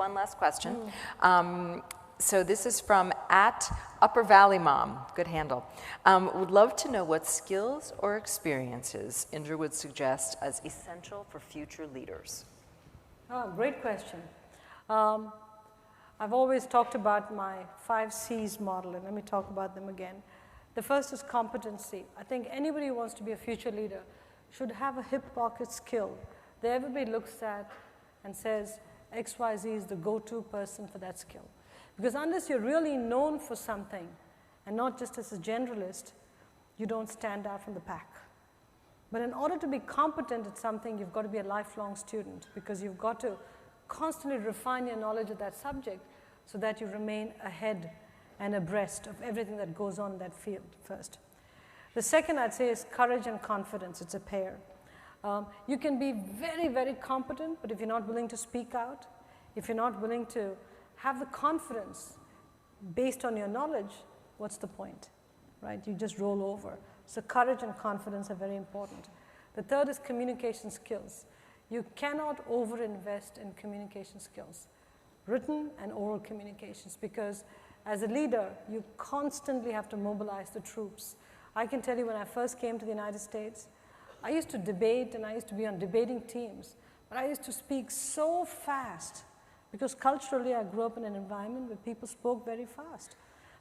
one last question. So this is from @UpperValleyMom, good handle. Would love to know what skills or experiences Indra would suggest as essential for future leaders. Oh, great question. I've always talked about my 5 C's model, and let me talk about them again. The first is competency. I think anybody who wants to be a future leader should have a hip pocket skill that everybody looks at and says XYZ is the go-to person for that skill. Because unless you're really known for something and not just as a generalist, you don't stand out from the pack. But in order to be competent at something, you've got to be a lifelong student, because you've got to constantly refine your knowledge of that subject so that you remain ahead and abreast of everything that goes on in that field first. The second I'd say is courage and confidence. It's a pair. You can be very, very competent, but if you're not willing to speak out, if you're not willing to have the confidence based on your knowledge, what's the point, right? You just roll over. So courage and confidence are very important. The third is communication skills. You cannot overinvest in communication skills, written and oral communications, because as a leader, you constantly have to mobilize the troops. I can tell you when I first came to the United States, I used to debate and I used to be on debating teams, but I used to speak so fast because culturally I grew up in an environment where people spoke very fast.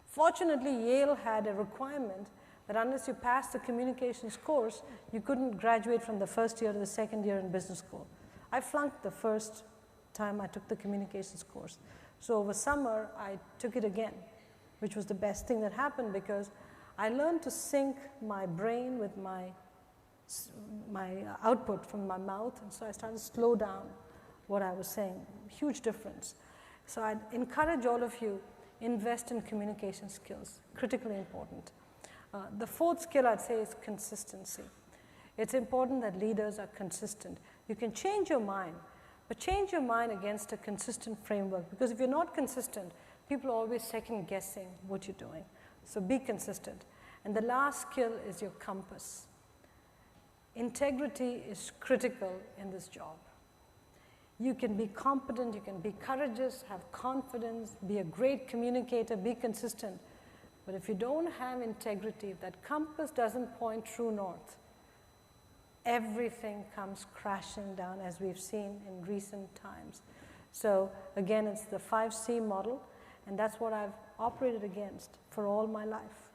Fortunately, Yale had a requirement that unless you passed the communications course, you couldn't graduate from the first year to the second year in business school. I flunked the first time I took the communications course. So over summer, I took it again, which was the best thing that happened, because I learned to sync my brain with my output from my mouth, and so I started to slow down what I was saying. Huge difference. So I'd encourage all of you, invest in communication skills, critically important. The fourth skill I'd say is consistency. It's important that leaders are consistent. You can change your mind, but change your mind against a consistent framework, because if you're not consistent, people are always second guessing what you're doing. So be consistent. And the last skill is your compass. Integrity is critical in this job. You can be competent, you can be courageous, have confidence, be a great communicator, be consistent. But if you don't have integrity, if that compass doesn't point true north, everything comes crashing down, as we've seen in recent times. So again, it's the 5C model, and that's what I've operated against for all my life.